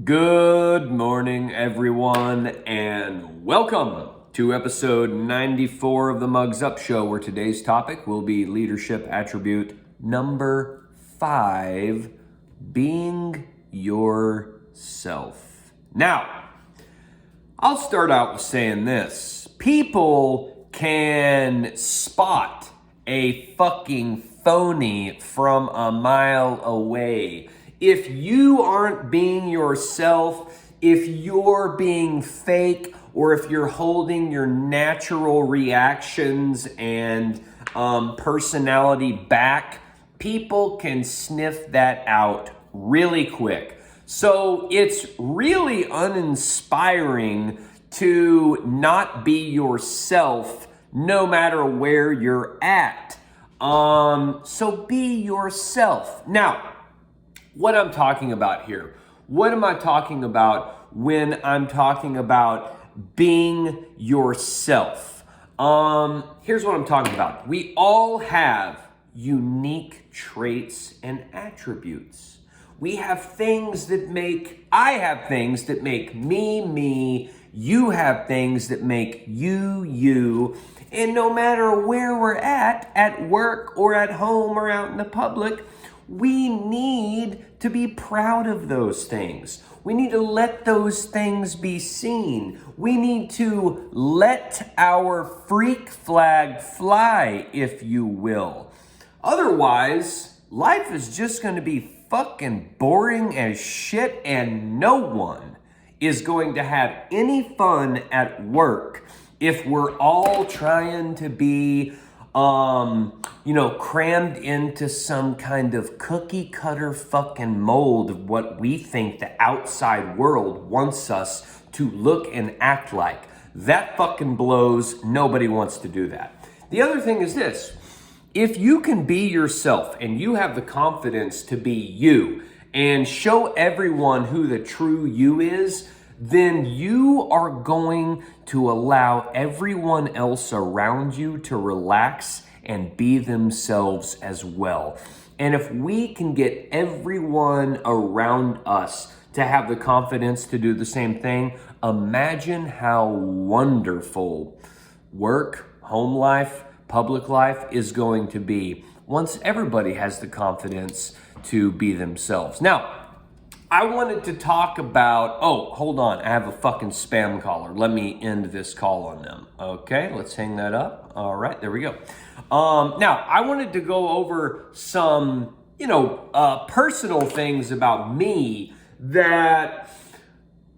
Good morning, everyone, and welcome to episode 94 of the Mugs Up Show, where today's topic will be leadership attribute number 5, being yourself. Now, I'll start out with saying this. People can spot a fucking phony from a mile away. If you aren't being yourself, if you're being fake, or if you're holding your natural reactions and personality back, people can sniff that out really quick. So it's really uninspiring to not be yourself no matter where you're at. So be yourself. Now, what I'm talking about here, what am I talking about when I'm talking about being yourself? Here's what I'm talking about. We all have unique traits and attributes. I have things that make me, me. You have things that make you, you. And no matter where we're at work or at home or out in the public, we need to be proud of those things. We need to let those things be seen. We need to let our freak flag fly, if you will. Otherwise, life is just going to be fucking boring as shit, and no one is going to have any fun at work if we're all trying to be crammed into some kind of cookie cutter fucking mold of what we think the outside world wants us to look and act like. That fucking blows. Nobody wants to do that. The other thing is this. If you can be yourself and you have the confidence to be you and show everyone who the true you is, then you are going to allow everyone else around you to relax and be themselves as well. And if we can get everyone around us to have the confidence to do the same thing, imagine how wonderful work, home life, public life is going to be once everybody has the confidence to be themselves. Now, I wanted to talk about, hold on, I have a fucking spam caller. Let me end this call on them. Okay, let's hang that up. All right, there we go. Now, I wanted to go over some, personal things about me that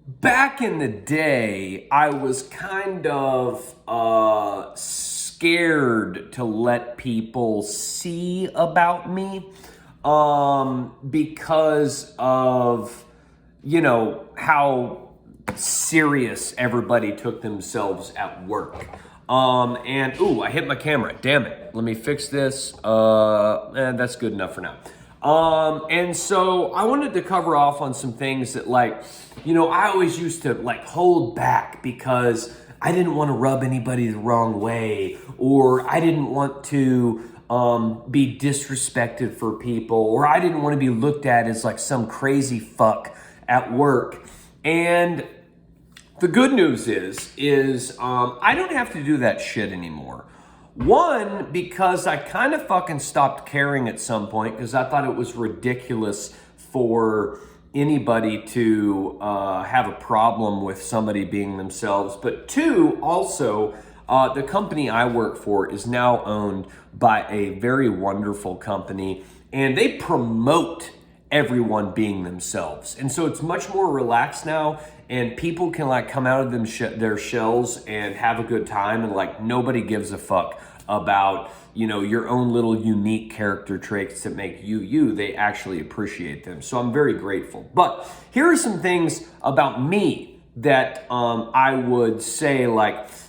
back in the day, I was kind of scared to let people see about me. Because of, how serious everybody took themselves at work. I hit my camera. Damn it. Let me fix this. That's good enough for now. And so I wanted to cover off on some things that I always used to hold back because I didn't want to rub anybody the wrong way, or I didn't want to be disrespected for people, or I didn't want to be looked at as some crazy fuck at work. And the good news is I don't have to do that shit anymore. One, because I kind of fucking stopped caring at some point because I thought it was ridiculous for anybody to have a problem with somebody being themselves. But two, also, the company I work for is now owned by a very wonderful company, and they promote everyone being themselves. And so it's much more relaxed now, and people can come out of their shells and have a good time, and nobody gives a fuck about your own little unique character traits that make you you. They actually appreciate them. So I'm very grateful. But here are some things about me that I would say,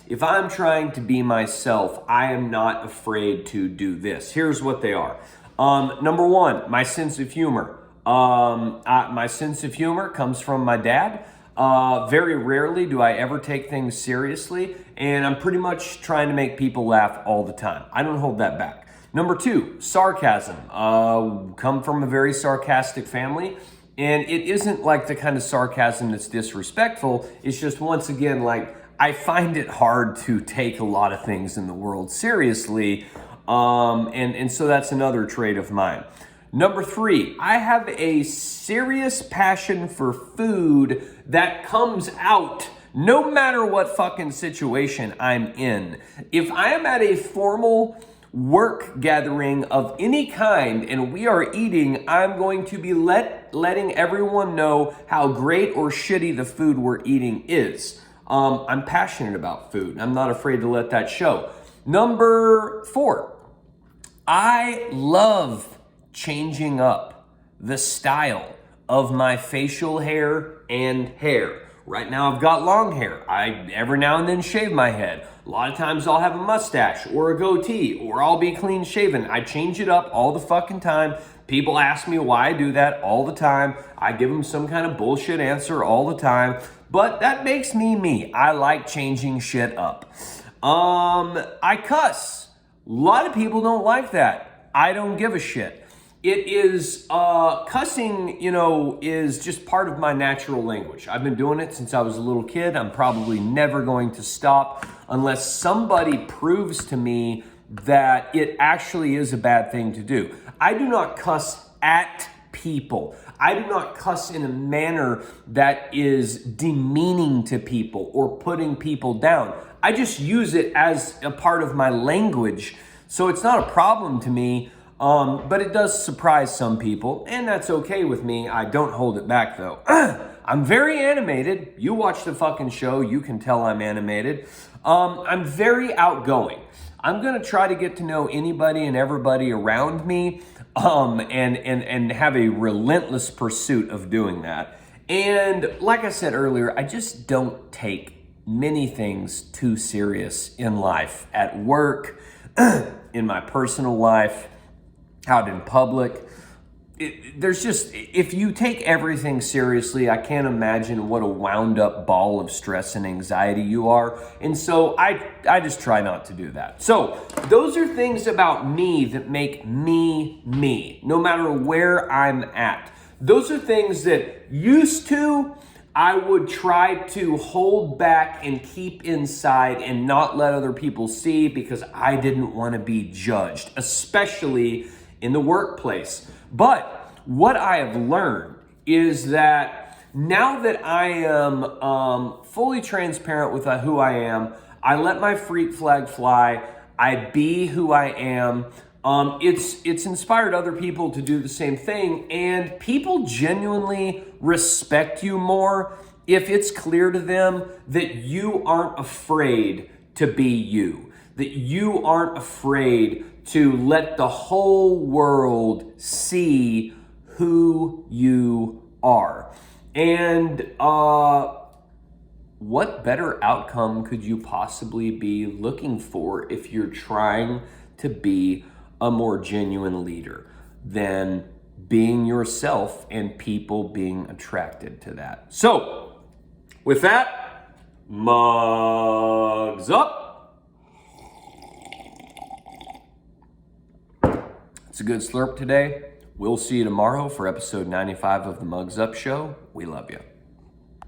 if I'm trying to be myself, I am not afraid to do this. Here's what they are. Number one, my sense of humor. My sense of humor comes from my dad. Very rarely do I ever take things seriously, and I'm pretty much trying to make people laugh all the time. I don't hold that back. Number two, sarcasm. Come from a very sarcastic family. And it isn't like the kind of sarcasm that's disrespectful. It's just, once again, like, I find it hard to take a lot of things in the world seriously. And so that's another trait of mine. Number 3, I have a serious passion for food that comes out no matter what fucking situation I'm in. If I am at a formal work gathering of any kind and we are eating, I'm going to be letting everyone know how great or shitty the food we're eating is. I'm passionate about food. I'm not afraid to let that show. Number 4, I love changing up the style of my facial hair and hair. Right now I've got long hair. I every now and then shave my head. A lot of times I'll have a mustache or a goatee, or I'll be clean shaven. I change it up all the fucking time. People ask me why I do that all the time. I give them some kind of bullshit answer all the time. But that makes me me. I like changing shit up. I cuss. A lot of people don't like that. I don't give a shit. It is, cussing, is just part of my natural language. I've been doing it since I was a little kid. I'm probably never going to stop unless somebody proves to me that it actually is a bad thing to do. I do not cuss at people. I do not cuss in a manner that is demeaning to people or putting people down. I just use it as a part of my language. So it's not a problem to me. But it does surprise some people, and that's okay with me. I don't hold it back, though. I'm very animated. You watch the fucking show, you can tell I'm animated. I'm very outgoing. I'm gonna try to get to know anybody and everybody around me, and have a relentless pursuit of doing that. And like I said earlier, I just don't take many things too serious in life, at work, in my personal life, out in public. If you take everything seriously, I can't imagine what a wound up ball of stress and anxiety you are. And so I just try not to do that. So those are things about me that make me me, no matter where I'm at. Those are things that used to, I would try to hold back and keep inside and not let other people see because I didn't want to be judged, especially in the workplace. But what I have learned is that now that I am fully transparent with who I am, I let my freak flag fly, I be who I am. It's inspired other people to do the same thing, and people genuinely respect you more if it's clear to them that you aren't afraid to be you, that you aren't afraid to let the whole world see who you are. And what better outcome could you possibly be looking for if you're trying to be a more genuine leader than being yourself and people being attracted to that? So, with that, mugs up. It's a good slurp today. We'll see you tomorrow for episode 95 of the Mugs Up Show. We love you.